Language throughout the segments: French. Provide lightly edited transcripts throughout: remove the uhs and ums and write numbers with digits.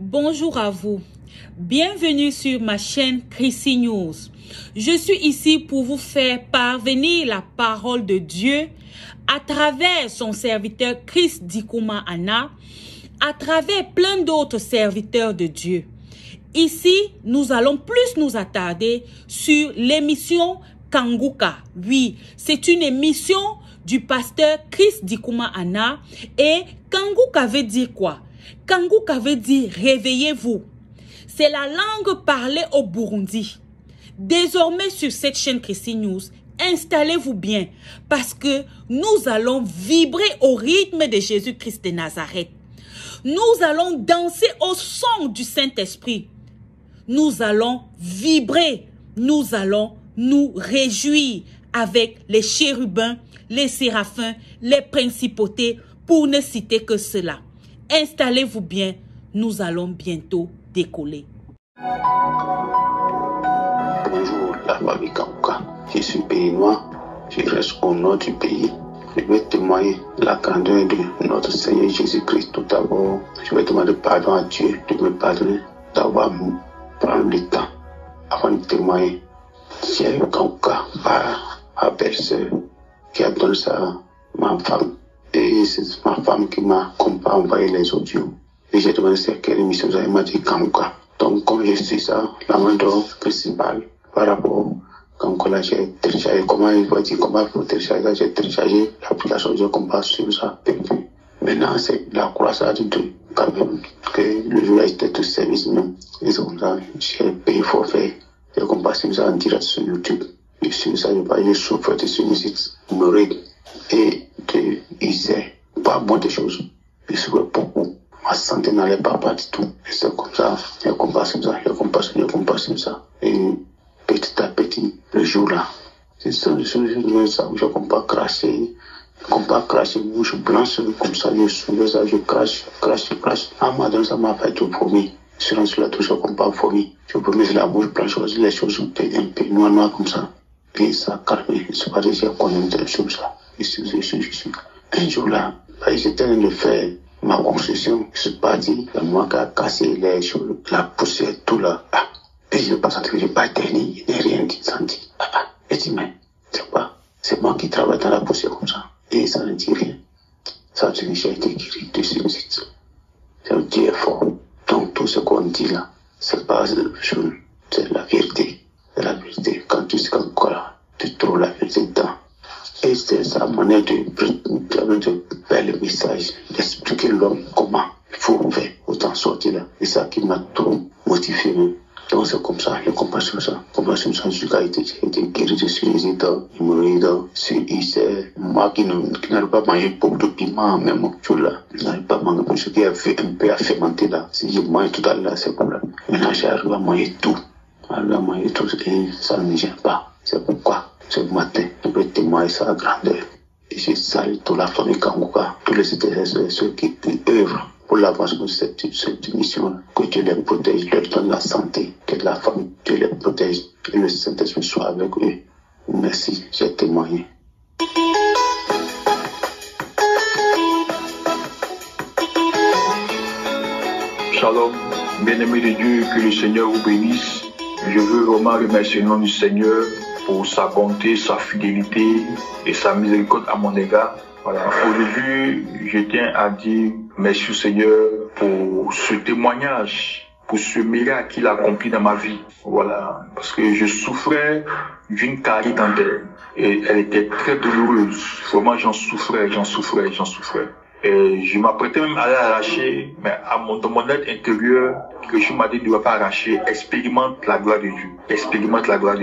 Bonjour à vous. Bienvenue sur ma chaîne Chrissy News. Je suis ici pour vous faire parvenir la parole de Dieu à travers son serviteur Chris Dikouma Anna, à travers plein d'autres serviteurs de Dieu. Ici, nous allons plus nous attarder sur l'émission Kanguka. Oui, c'est une émission du pasteur Chris Dikouma Anna. Et Kanguka veut dire quoi? Kanguka veut dire réveillez-vous. C'est la langue parlée au Burundi. Désormais sur cette chaîne Chrissy News, installez-vous bien parce que nous allons vibrer au rythme de Jésus-Christ de Nazareth. Nous allons danser au son du Saint-Esprit. Nous allons vibrer, nous allons nous réjouir avec les chérubins, les séraphins, les principautés, pour ne citer que cela. Installez-vous bien, nous allons bientôt décoller. Bonjour la famille Kanguka, je suis béninois, je reste au nord du pays. Je vais témoigner la grandeur de notre Seigneur Jésus-Christ. Tout d'abord, je vais demander pardon à Dieu de me pardonner, d'avoir prendre le temps avant de témoigner. J'ai eu Kanguka par ma belle-sœur qui a donné ça à ma femme. Et c'est ma femme qui m'a envoyé les audios. Et j'ai demandé c'est quelle émission vous avez m'a dit Kanguka. Donc comme je suis ça, la main d'œuvre principale par rapport Kanguka là, j'ai téléchargé, comment il faut dire, comment il faut télécharger, j'ai téléchargé l'application, j'ai combat sur ça. Maintenant c'est la croissance de quand même que le jour là j'étais tout service même. Et c'est comme ça, j'ai payé forfait. J'ai combat sur ça en direct sur YouTube. Et sur ça, je souffre de ce musique humoriste et de Isère. Pas moins de choses. Je souffre beaucoup. Ma santé n'allait pas du tout. Et c'est comme ça, je combat sur ça, je combat sur ça. Et petit à petit, le jour là, c'est ça, je combat cracher. Je combat cracher, bouche blanche, comme ça, je souffre ça, je crache. Ah, madame, ça m'a fait tout vomi. Sur la touche, je combat vomi. Je peux mettre la bouche blanche, les choses sont un peu noires comme ça. Et ça calme, je suis pas déjà connu de choses ça. Un jour là, j'étais en train de faire ma construction, je suis parti, moi qui a cassé les choses, la poussière, tout là. Et je ne pas senti que je n'ai pas terni, je n'ai rien senti. Et je dis, mais c'est quoi? C'est moi qui travaille dans la poussière comme ça. Et ça ne dit rien. Ça dit, j'ai été écrit dessus. C'est un Dieu fort. Donc tout ce qu'on dit là, c'est pas sur c'est la vérité. C'est la vérité. Quand tu sais quoi, tu trouves la vérité dedans. Et c'est sa manière de faire le message, d'expliquer l'homme comment il faut faire autant sortir là. C'est ça qui m'a trop motivé. Donc c'est comme ça, je comprends sur ça. Compassion sur ce gars, j'ai été guéri de sur les états, hémorroïdes, sur Isère. Moi qui n'arrive pas à manger beaucoup de piment, même au tout là. Je n'arrive pas à manger parce qu'il y a un peu à fermenter là. Si je mange tout à l'heure, c'est problème. Maintenant j'arrive à manger tout. Et ça ne me gêne pas. C'est pourquoi ce matin, je peux témoigner sa grandeur. Et je salue toute la famille Kanguka, tous les intéressés, ceux qui œuvrent pour l'avancement de cette mission. Que Dieu les protège, leur donne la santé, que la famille, Dieu les protège et le Saint-Esprit soit avec eux. Merci, j'ai témoigné. Shalom, bien-aimés de Dieu, que le Seigneur vous bénisse. Je veux vraiment remercier le nom du Seigneur pour sa bonté, sa fidélité et sa miséricorde à mon égard. Voilà. Aujourd'hui, je tiens à dire merci au Seigneur pour ce témoignage, pour ce miracle qu'il a accompli dans ma vie. Voilà. Parce que je souffrais d'une carie dentaire et elle était très douloureuse. Vraiment, j'en souffrais. Et je m'apprêtais même à l'arracher, mais dans mon être intérieur, que je m'a dit ne va pas arracher, expérimente la gloire de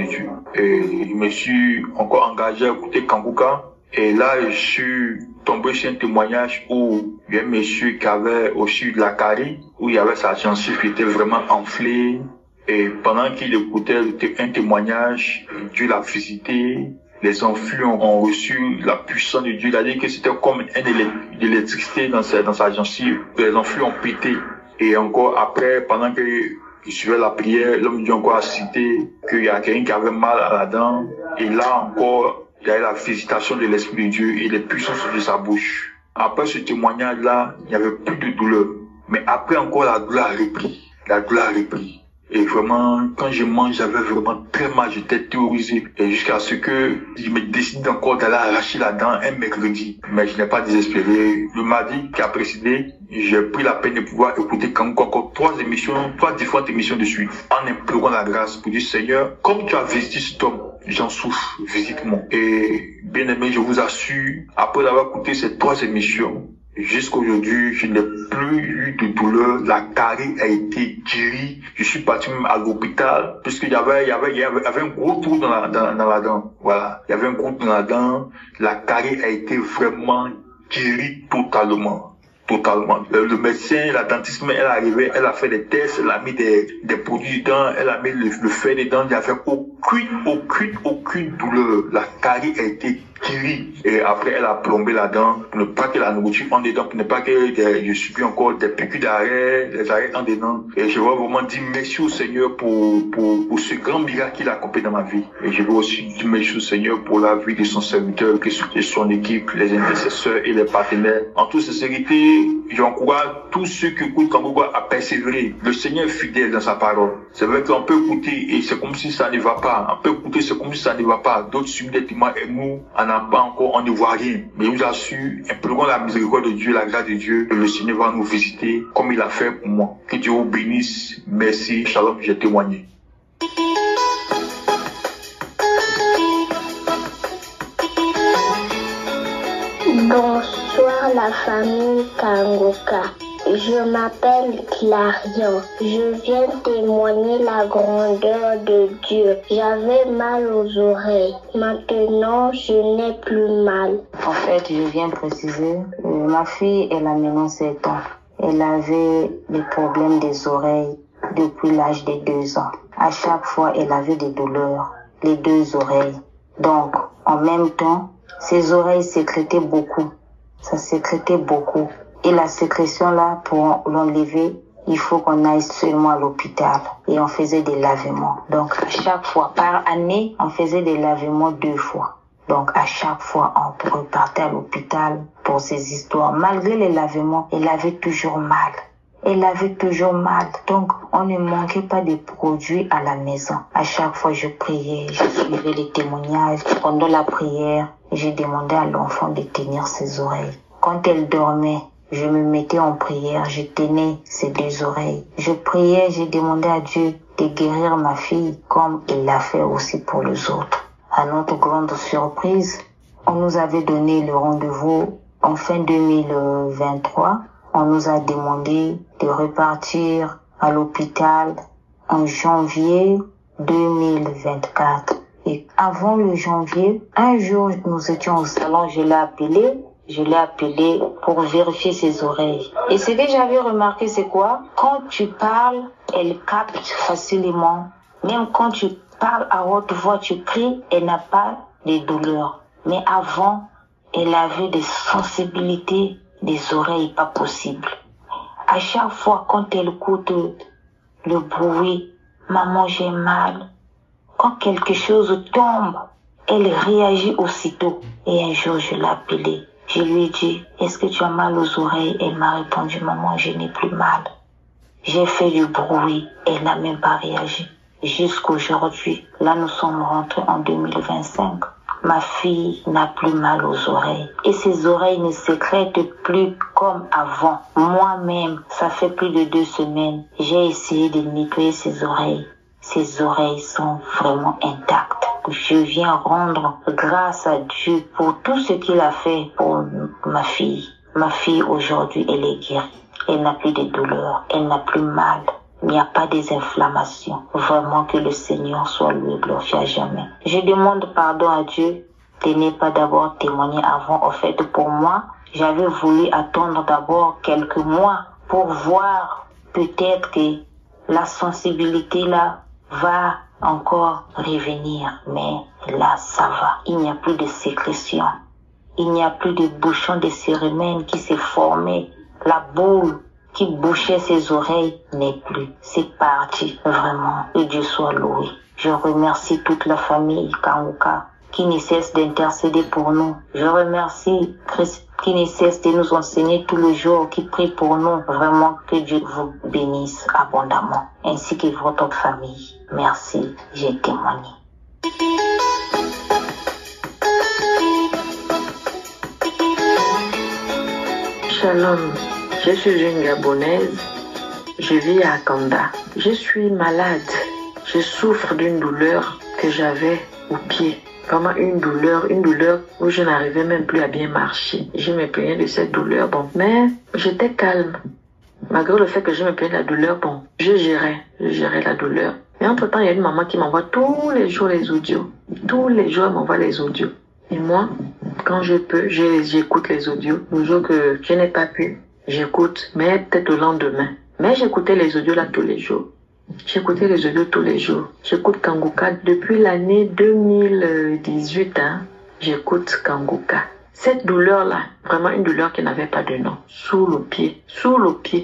Dieu. Et je me suis encore engagé à écouter Kanguka. Et là, je suis tombé sur un témoignage où il y a un monsieur qui avait aussi de la carie, où il y avait sa gencive qui était vraiment enflée. Et pendant qu'il écoutait un témoignage, Dieu l'a visité. Les enflux ont reçu la puissance de Dieu. Il a dit que c'était comme une électricité dans sa gencive. Les enflux ont pété. Et encore après, pendant qu'il suivait la prière, l'homme de Dieu encore a cité qu'il y a quelqu'un qui avait mal à la dent. Et là encore, il y a eu la visitation de l'Esprit de Dieu et les puissances de sa bouche. Après ce témoignage-là, il n'y avait plus de douleur. Mais après encore, la douleur a repris. La douleur a repris. Et vraiment, quand je mange, j'avais vraiment très mal, j'étais terrorisé. Et jusqu'à ce que je me décide encore d'aller arracher la dent un mercredi. Mais je n'ai pas désespéré. Le mardi qui a précédé, j'ai pris la peine de pouvoir écouter encore 3 différentes émissions de suite. En implorant la grâce pour dire, Seigneur, comme tu as visité cet homme, j'en souffre, visite-moi. Et bien aimé, je vous assure, après avoir écouté ces 3 émissions, jusqu'aujourd'hui, je n'ai plus eu de douleur. La carie a été guérie. Je suis parti même à l'hôpital puisqu'il y avait un gros trou dans la dent. Voilà. Il y avait un gros trou dans la dent. La carie a été vraiment guérie totalement. Le médecin, la dentiste, elle est arrivée, elle a fait des tests, elle a mis des produits dedans, elle a mis le fer dedans. Il n'y avait aucune douleur. La carie a été guérie. Et après, elle a plombé la dent pour ne pas que la nourriture en dedans, pour ne pas que je subis encore des piqûres d'arrêt, des arrêts en dedans. Et je veux vraiment dire merci au Seigneur pour ce grand miracle qu'il a accompli dans ma vie. Et je veux aussi dire merci au Seigneur pour la vie de son serviteur, de son équipe, les intercesseurs et les partenaires. En toute sincérité, j'encourage tous ceux qui écoutent Kangouba à persévérer. Le Seigneur est fidèle dans sa parole. C'est vrai qu'on peut écouter et c'est comme si ça ne va pas. On peut écouter, c'est comme si ça ne va pas. D'autres subissent des témoins et nous, on ne voit rien. Mais je vous assure, implorons la miséricorde de Dieu, la grâce de Dieu, que le Seigneur va nous visiter comme il a fait pour moi. Que Dieu vous bénisse. Merci. Shalom, j'ai témoigné. Bonsoir la famille Kangoka. Je m'appelle Clarion. Je viens témoigner la grandeur de Dieu. J'avais mal aux oreilles. Maintenant, je n'ai plus mal. En fait, je viens préciser, ma fille, elle a maintenant 7 ans. Elle avait des problèmes des oreilles depuis l'âge de 2 ans. À chaque fois, elle avait des douleurs, les 2 oreilles. Donc, en même temps, ses oreilles sécrétaient beaucoup. Ça sécrétait beaucoup. Et la sécrétion là, pour l'enlever, il faut qu'on aille seulement à l'hôpital. Et on faisait des lavements. Donc à chaque fois, par année, on faisait des lavements 2 fois. Donc à chaque fois, on repartait à l'hôpital pour ces histoires. Malgré les lavements, elle avait toujours mal. Donc on ne manquait pas de produits à la maison. À chaque fois, je priais, je suivais les témoignages. Pendant la prière, j'ai demandé à l'enfant de tenir ses oreilles. Quand elle dormait, je me mettais en prière, je tenais ses 2 oreilles. Je priais, j'ai demandé à Dieu de guérir ma fille comme il l'a fait aussi pour les autres. À notre grande surprise, on nous avait donné le rendez-vous en fin 2023. On nous a demandé de repartir à l'hôpital en janvier 2024. Et avant le janvier, un jour, nous étions au salon, je l'ai appelé pour vérifier ses oreilles. Et ce que j'avais remarqué, c'est quoi? Quand tu parles, elle capte facilement. Même quand tu parles à haute voix, tu cries, elle n'a pas de douleur. Mais avant, elle avait des sensibilités des oreilles pas possibles. À chaque fois, quand elle écoute le bruit, maman, j'ai mal. Quand quelque chose tombe, elle réagit aussitôt. Et un jour, je l'ai appelée. Je lui ai dit, est-ce que tu as mal aux oreilles? Elle m'a répondu, maman, je n'ai plus mal. J'ai fait du bruit. Elle n'a même pas réagi. Jusqu'aujourd'hui, là, nous sommes rentrés en 2025. Ma fille n'a plus mal aux oreilles. Et ses oreilles ne sécrètent plus comme avant. Moi-même, ça fait plus de 2 semaines. J'ai essayé de nettoyer ses oreilles. Ses oreilles sont vraiment intactes. Je viens rendre grâce à Dieu pour tout ce qu'il a fait pour ma fille. Ma fille, aujourd'hui, elle est guérie. Elle n'a plus de douleur. Elle n'a plus mal. Il n'y a pas des inflammations. Vraiment que le Seigneur soit loué, glorifié à jamais. Je demande pardon à Dieu de ne pas d'abord témoigner avant. En fait, pour moi, j'avais voulu attendre d'abord quelques mois pour voir peut-être que la sensibilité là va encore revenir. Mais là, ça va. Il n'y a plus de sécrétion. Il n'y a plus de bouchon de cérumen qui s'est formé. La boule qui bouchait ses oreilles n'est plus. C'est parti, vraiment. Que Dieu soit loué. Je remercie toute la famille Kangoka qui ne cesse d'intercéder pour nous. Je remercie Christ qui ne cesse de nous enseigner tous les jours, qui prie pour nous. Vraiment que Dieu vous bénisse abondamment, ainsi que votre famille. Merci, j'ai témoigné. Shalom, je suis une Gabonaise, je vis à Kanda. Je suis malade, je souffre d'une douleur que j'avais au pied. Vraiment une douleur où je n'arrivais même plus à bien marcher. Je me plaignais de cette douleur, mais j'étais calme. Malgré le fait que je me plaignais de la douleur, je gérais la douleur. Mais entre-temps, il y a une maman qui m'envoie tous les jours les audios. Tous les jours, elle m'envoie les audios. Et moi, quand je peux, j'écoute les audios. Le jour que je n'ai pas pu, j'écoute, mais peut-être le lendemain. Mais j'écoutais les audios là tous les jours. J'écoutais les audios tous les jours. J'écoute Kanguka depuis l'année 2018. J'écoute Kanguka. Cette douleur-là, vraiment une douleur qui n'avait pas de nom. Sous le pied.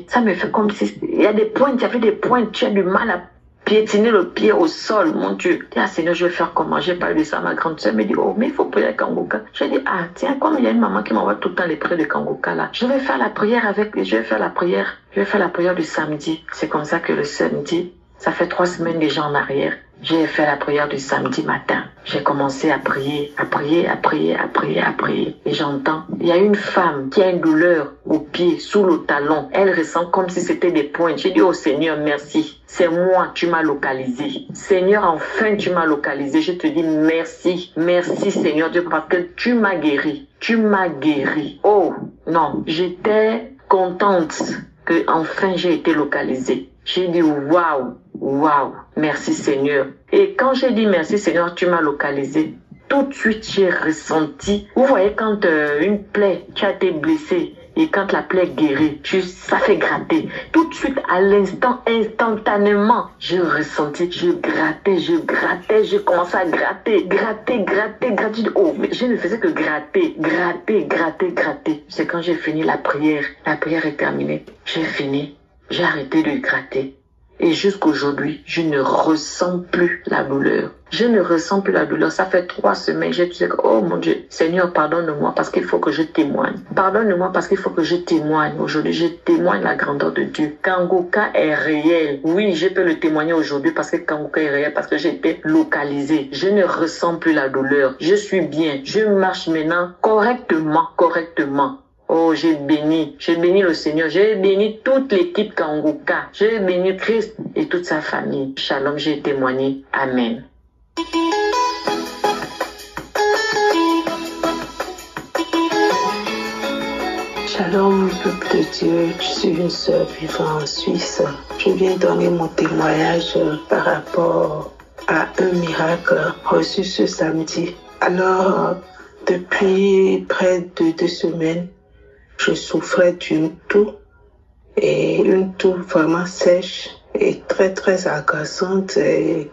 Ça me fait comme si... Il y a des pointes, il y avait des pointes. Tu as du mal à piétiner le pied au sol, mon Dieu. Ah, Seigneur, je vais faire comment? J'ai parlé de ça à ma grande soeur. Elle me dit, oh, mais il faut prier avec Kanguka. J'ai dit, ah, tiens, comme il y a une maman qui m'envoie tout le temps les prières de Kanguka là, je vais faire la prière du samedi. C'est comme ça que le samedi, ça fait 3 semaines déjà en arrière, j'ai fait la prière du samedi matin. J'ai commencé à prier. Et j'entends, il y a une femme qui a une douleur au pied, sous le talon. Elle ressent comme si c'était des pointes. J'ai dit, oh Seigneur, merci. C'est moi, tu m'as localisé. Seigneur, enfin, tu m'as localisé. Je te dis merci. Merci Seigneur Dieu, parce que tu m'as guéri. Oh, non, j'étais contente que enfin j'ai été localisée. J'ai dit, waouh. Merci Seigneur. Et quand j'ai dit merci Seigneur, tu m'as localisé, tout de suite j'ai ressenti, vous voyez quand une plaie, tu as été blessé et quand la plaie guérit, ça fait gratter. Tout de suite à l'instant, instantanément, j'ai ressenti, je grattais, j'ai commencé à gratter. Oh, mais je ne faisais que gratter. C'est quand j'ai fini la prière est terminée. J'ai fini, j'ai arrêté de gratter. Et jusqu'aujourd'hui, je ne ressens plus la douleur. Ça fait 3 semaines. J'ai dit, oh mon Dieu, Seigneur, pardonne-moi parce qu'il faut que je témoigne. Aujourd'hui, je témoigne la grandeur de Dieu. Kanguka est réel. Oui, je peux le témoigner aujourd'hui parce que Kanguka est réel, parce que j'ai été localisée. Je ne ressens plus la douleur. Je suis bien. Je marche maintenant correctement. Oh, j'ai béni le Seigneur, j'ai béni toute l'équipe Kanguka, j'ai béni Christ et toute sa famille. Shalom, j'ai témoigné. Amen. Shalom, peuple de Dieu, je suis une sœur vivant en Suisse. Je viens donner mon témoignage par rapport à un miracle reçu ce samedi. Alors, depuis près de 2 semaines, je souffrais d'une toux, et une toux vraiment sèche et très agaçante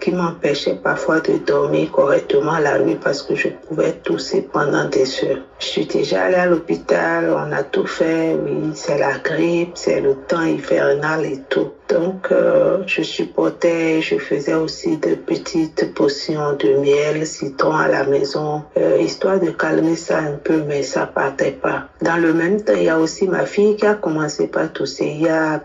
qui m'empêchait parfois de dormir correctement la nuit parce que je pouvais tousser pendant des heures. Je suis déjà allée à l'hôpital, on a tout fait, oui, c'est la grippe, c'est le temps hivernal et tout. Donc, je supportais, je faisais aussi de petites potions de miel, citron à la maison, histoire de calmer ça un peu, mais ça partait pas. Dans le même temps, il y a aussi ma fille qui a commencé par tousser il y a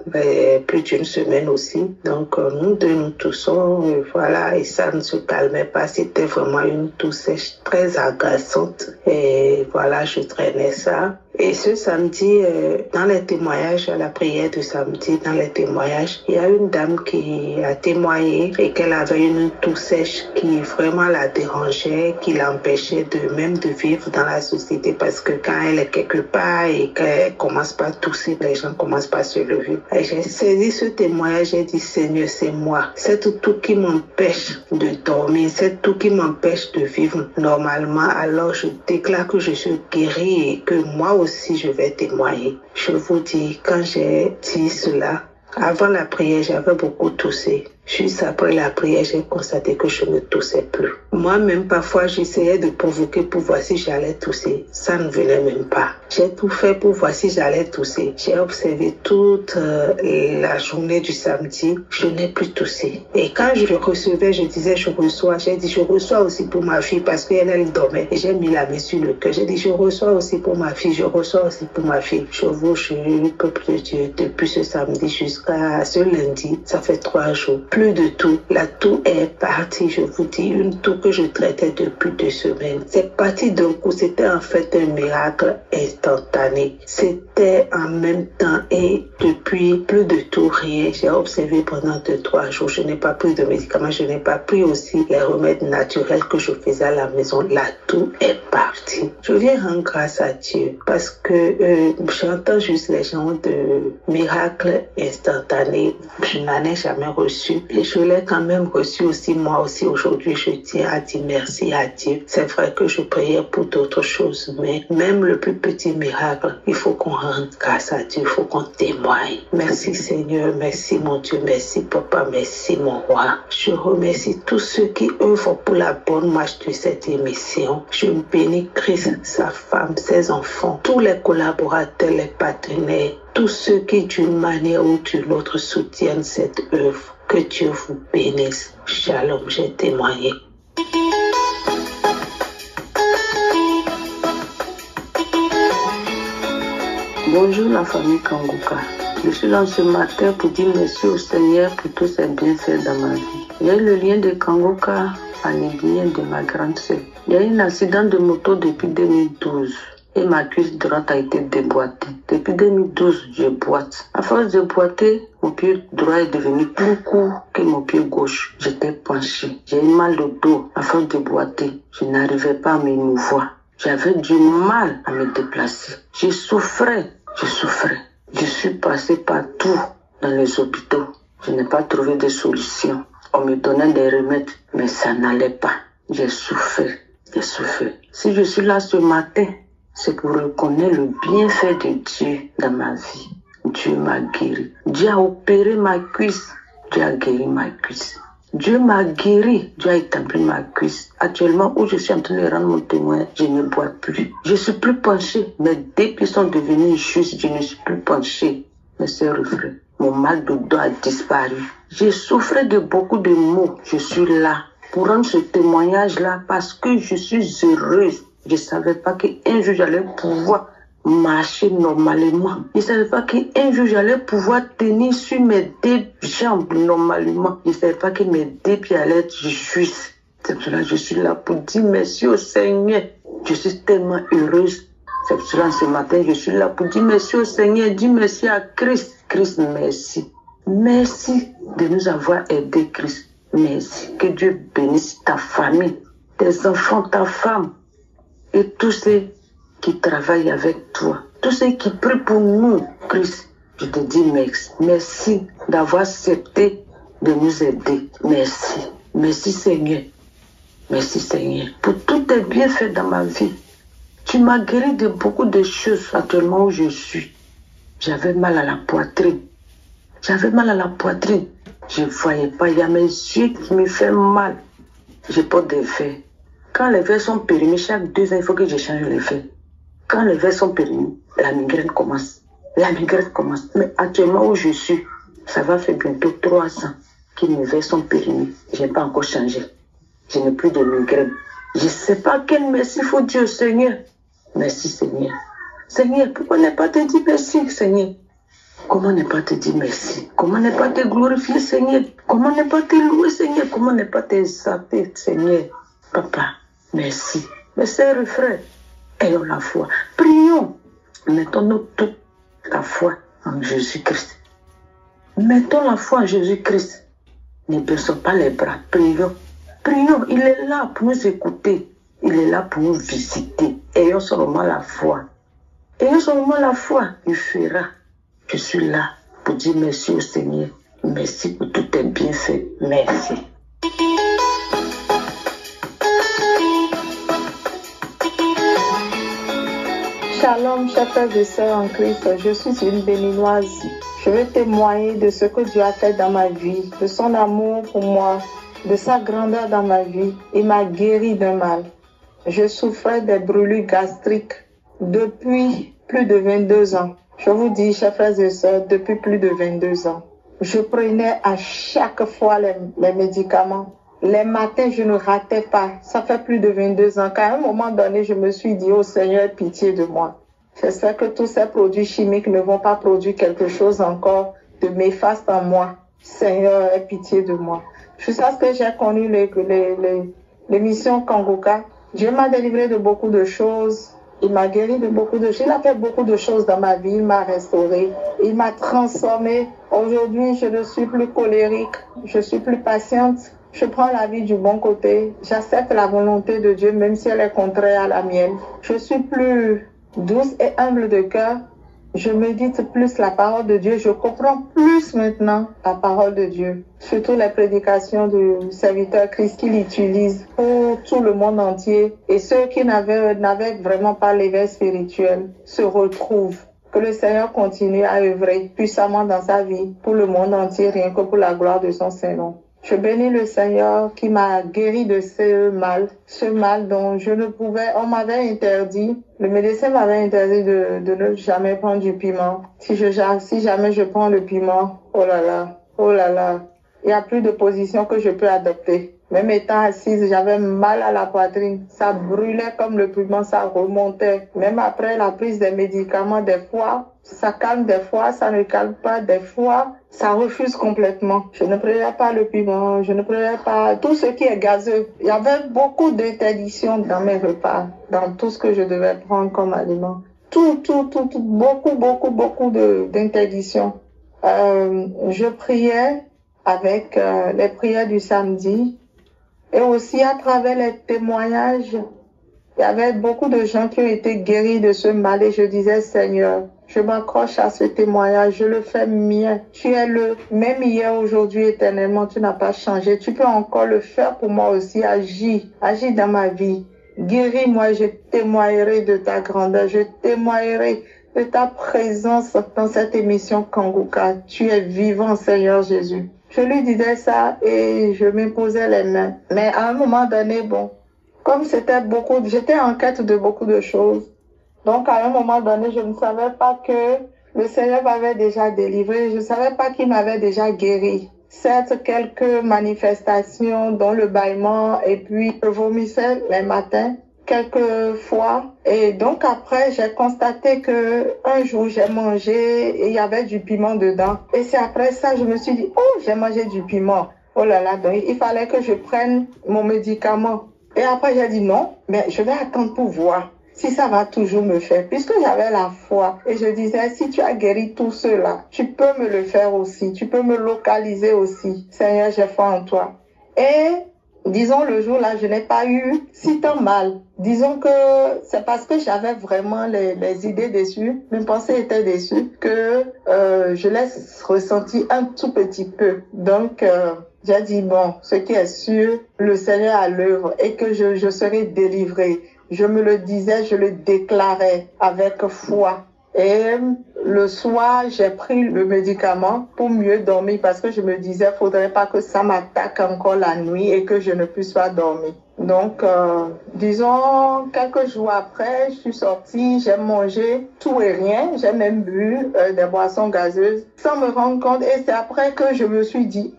plus d'1 semaine aussi. Donc, nous deux, nous toussons, voilà, et ça ne se calmait pas. C'était vraiment une toux sèche très agaçante. Et voilà, je traînais ça. Et ce samedi, dans les témoignages, à la prière de samedi, dans les témoignages, il y a une dame qui a témoigné et qu'elle avait une toux sèche qui vraiment la dérangeait, qui l'empêchait de vivre dans la société parce que quand elle est quelque part et qu'elle commence pas à tousser, les gens commencent pas à se lever. Et j'ai saisi ce témoignage, j'ai dit, Seigneur, c'est moi. Cette toux qui m'empêche de dormir, cette toux qui m'empêche de vivre normalement. Alors je déclare que je suis guérie et que moi aussi je vais témoigner. Je vous dis, quand j'ai dit cela, avant la prière, j'avais beaucoup toussé. Juste après la prière, j'ai constaté que je ne toussais plus. Moi-même, parfois, j'essayais de provoquer pour voir si j'allais tousser. Ça ne venait même pas. J'ai tout fait pour voir si j'allais tousser. J'ai observé toute la journée du samedi. Je n'ai plus toussé. Et quand je recevais, je disais, je reçois. J'ai dit, je reçois aussi pour ma fille parce qu'elle, elle dormait. Et j'ai mis la main sur le cœur. J'ai dit, je reçois aussi pour ma fille. Je reçois aussi pour ma fille. Je vous jure, le peuple de Dieu, depuis ce samedi jusqu'à ce lundi, ça fait 3 jours. Plus de toux. La toux est partie, je vous dis, une toux que je traitais depuis 2 semaines. C'est parti d'un coup, c'était en fait un miracle instantané. C'était en même temps et depuis plus de tout rien. J'ai observé pendant 2-3 jours. Je n'ai pas pris de médicaments, je n'ai pas pris aussi les remèdes naturels que je faisais à la maison. La toux est partie. Je viens rendre grâce à Dieu parce que j'entends juste les gens de miracles instantanés. Je n'en ai jamais reçu. Et je l'ai quand même reçu aussi, moi aussi aujourd'hui, je tiens à dire merci à Dieu. C'est vrai que je priais pour d'autres choses, mais même le plus petit miracle, il faut qu'on rende grâce à Dieu, il faut qu'on témoigne. Merci Seigneur, merci mon Dieu, merci Papa, merci mon roi. Je remercie tous ceux qui œuvrent pour la bonne marche de cette émission. Je bénis Christ, sa femme, ses enfants, tous les collaborateurs, les partenaires, tous ceux qui d'une manière ou d'une autre soutiennent cette œuvre. Que Dieu vous bénisse. Shalom, j'ai témoigné. Bonjour la famille Kangoka. Je suis là ce matin pour dire merci au Seigneur pour tous ses bienfaits dans ma vie. Il y a eu le lien de Kangoka à l'Indien de ma grande sœur. Il y a eu un accident de moto depuis 2012. Et ma cuisse droite a été déboîtée. Depuis 2012, je boite. À force de boiter, mon pied droit est devenu plus court que mon pied gauche. J'étais penchée. J'ai eu mal au dos. À force de boiter, je n'arrivais pas à m'émouvoir. J'avais du mal à me déplacer. Je souffrais. Je suis passée partout dans les hôpitaux. Je n'ai pas trouvé de solution. On me donnait des remèdes, mais ça n'allait pas. J'ai souffert. Si je suis là ce matin, c'est pour reconnaître le bienfait de Dieu dans ma vie. Dieu m'a guéri. Dieu a opéré ma cuisse. Dieu a guéri ma cuisse. Dieu m'a guéri. Dieu a établi ma cuisse. Actuellement, où je suis en train de rendre mon témoin, je ne bois plus. Je suis plus penchée. Mes deux pieds sont devenus justes. Je ne suis plus penchée. Mes sœurs et frères, mon mal de dos a disparu. J'ai souffert de beaucoup de maux. Je suis là pour rendre ce témoignage-là parce que je suis heureuse. Je ne savais pas qu'un jour j'allais pouvoir marcher normalement. Je ne savais pas qu'un jour j'allais pouvoir tenir sur mes deux jambes normalement. Je ne savais pas que mes deux pieds allaient être justes. C'est pour cela que je suis là pour dire merci au Seigneur. Je suis tellement heureuse. C'est pour cela que ce matin, je suis là pour dire merci au Seigneur, dire merci à Christ. Christ, merci. Merci de nous avoir aidés, Christ. Merci. Que Dieu bénisse ta famille, tes enfants, ta femme. Et tous ceux qui travaillent avec toi, tous ceux qui prient pour nous, Christ, je te dis merci. Merci d'avoir accepté de nous aider. Merci. Merci Seigneur. Merci Seigneur. Pour tous tes bienfaits dans ma vie. Tu m'as guéri de beaucoup de choses actuellement où je suis. J'avais mal à la poitrine. Je ne voyais pas. Il y a mes yeux qui me font mal. Je porte des verres. Quand les verres sont périmés, chaque 2 ans, il faut que je change les verres. Quand les verres sont périmés, la migraine commence. Mais actuellement où je suis, ça va faire bientôt 3 ans que mes verres sont périmés. Je n'ai pas encore changé. Je n'ai plus de migraine. Je ne sais pas quel merci faut dire au Seigneur. Merci Seigneur. Seigneur, pourquoi ne pas te dire merci, Seigneur? Comment ne pas te dire merci? Comment ne pas te glorifier, Seigneur? Comment ne pas te louer, Seigneur? Comment ne pas t'exalter, Seigneur? Papa, merci. Mes sœurs et frères, ayons la foi. Prions. Mettons-nous toute la foi en Jésus-Christ. Mettons la foi en Jésus-Christ. Ne baissons pas les bras. Prions. Prions. Il est là pour nous écouter. Il est là pour nous visiter. Ayons seulement la foi. Ayons seulement la foi. Il fera. Je suis là pour dire merci au Seigneur. Merci pour tous tes bienfaits. Merci. Shalom, chers frères et sœurs en Christ. Je suis une béninoise. Je veux témoigner de ce que Dieu a fait dans ma vie, de son amour pour moi, de sa grandeur dans ma vie. Il m'a guéri d'un mal. Je souffrais des brûlures gastriques depuis plus de 22 ans. Je vous dis, chers frères et sœurs, depuis plus de 22 ans. Je prenais à chaque fois les médicaments. Les matins, je ne ratais pas. Ça fait plus de 22 ans qu'à un moment donné, je me suis dit, oh Seigneur, pitié de moi. J'espère que tous ces produits chimiques ne vont pas produire quelque chose encore de néfaste en moi. Seigneur, aie pitié de moi. Jusqu'à ce que j'ai connu l'émission Kangoka, Dieu m'a délivré de beaucoup de choses. Il m'a guéri de beaucoup de choses. Il a fait beaucoup de choses dans ma vie. Il m'a restauré. Il m'a transformé. Aujourd'hui, je ne suis plus colérique. Je suis plus patiente. Je prends la vie du bon côté. J'accepte la volonté de Dieu, même si elle est contraire à la mienne. Je suis plus douce et humble de cœur. Je médite plus la parole de Dieu. Je comprends plus maintenant la parole de Dieu. Surtout les prédications du serviteur Christ qu'il utilise pour tout le monde entier. Et ceux qui n'avaient vraiment pas l'éveil spirituel se retrouvent. Que le Seigneur continue à œuvrer puissamment dans sa vie pour le monde entier, rien que pour la gloire de son Saint-Nom. Je bénis le Seigneur qui m'a guéri de ce mal dont je ne pouvais, on m'avait interdit, le médecin m'avait interdit de ne jamais prendre du piment. Si jamais je prends le piment, oh là là, il n'y a plus de position que je peux adopter. Même étant assise, j'avais mal à la poitrine. Ça brûlait comme le piment, ça remontait. Même après la prise des médicaments, des fois, ça calme, des fois, ça ne calme pas, des fois, ça refuse complètement. Je ne prenais pas le piment, je ne prenais pas tout ce qui est gazeux. Il y avait beaucoup d'interdictions dans mes repas, dans tout ce que je devais prendre comme aliment. Beaucoup d'interdictions. Je priais avec les prières du samedi. Et aussi à travers les témoignages, il y avait beaucoup de gens qui ont été guéris de ce mal et je disais, Seigneur, je m'accroche à ce témoignage, je le fais mien. Tu es le même hier, aujourd'hui, éternellement, tu n'as pas changé. Tu peux encore le faire pour moi aussi, agis dans ma vie. Guéris-moi, je témoignerai de ta grandeur, je témoignerai de ta présence dans cette émission Kangoka. Tu es vivant, Seigneur Jésus. Je lui disais ça et je m'imposais les mains. Mais à un moment donné, comme j'étais en quête de beaucoup de choses. Donc à un moment donné, je ne savais pas que le Seigneur m'avait déjà délivré. Je ne savais pas qu'il m'avait déjà guéri. Certes, quelques manifestations dont le bâillement et puis je vomissais les matins. Quelques fois. Et donc après, j'ai constaté que un jour, j'ai mangé et il y avait du piment dedans. Et c'est après ça, je me suis dit, oh, j'ai mangé du piment. Oh là là, donc il fallait que je prenne mon médicament. Et après, j'ai dit non, mais je vais attendre pour voir si ça va toujours me faire. Puisque j'avais la foi et je disais, si tu as guéri tout cela, tu peux me le faire aussi. Tu peux me localiser aussi. Seigneur, j'ai foi en toi. Et disons, le jour-là, je n'ai pas eu si tant mal. Disons que c'est parce que j'avais vraiment les idées dessus, mes pensées étaient dessus, que je l'ai ressenti un tout petit peu. Donc, j'ai dit, ce qui est sûr, le Seigneur à l'œuvre et que je serai délivrée. Je me le disais, je le déclarais avec foi. Et le soir, j'ai pris le médicament pour mieux dormir parce que je me disais, faudrait pas que ça m'attaque encore la nuit et que je ne puisse pas dormir. Donc, disons, quelques jours après, je suis sortie, j'ai mangé tout et rien. J'ai même bu des boissons gazeuses sans me rendre compte. Et c'est après que je me suis dit,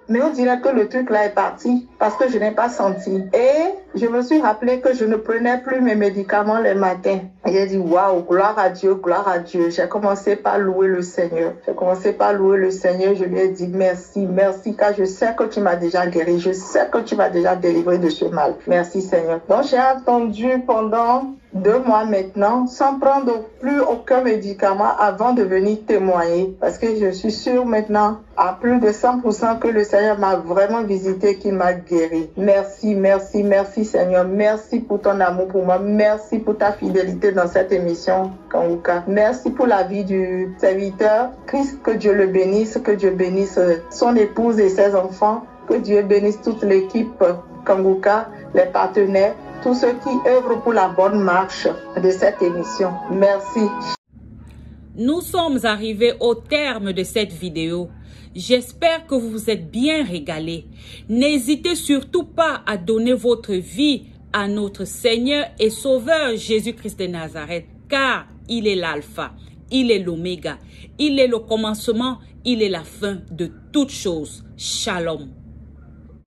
mais on dirait que le truc là est parti parce que je n'ai pas senti. Et je me suis rappelé que je ne prenais plus mes médicaments les matins. Et j'ai dit, waouh, gloire à Dieu, gloire à Dieu. J'ai commencé par louer le Seigneur. Je lui ai dit merci, merci, car je sais que tu m'as déjà guéri. Je sais que tu m'as déjà délivré de ce mal. Merci Seigneur. Donc j'ai attendu pendant 2 mois maintenant, sans prendre plus aucun médicament avant de venir témoigner. Parce que je suis sûre maintenant, à plus de 100% que le Seigneur m'a vraiment visité, qu'il m'a guéri. Merci, merci, merci Seigneur. Merci pour ton amour pour moi. Merci pour ta fidélité dans cette émission, Kangoka. Merci pour la vie du serviteur. Christ, que Dieu le bénisse, que Dieu bénisse son épouse et ses enfants. Que Dieu bénisse toute l'équipe Kangoka, les partenaires, tous ceux qui œuvrent pour la bonne marche de cette émission. Merci. Nous sommes arrivés au terme de cette vidéo. J'espère que vous vous êtes bien régalés. N'hésitez surtout pas à donner votre vie à notre Seigneur et Sauveur Jésus-Christ de Nazareth, car il est l'alpha, il est l'oméga, il est le commencement, il est la fin de toutes choses. Shalom.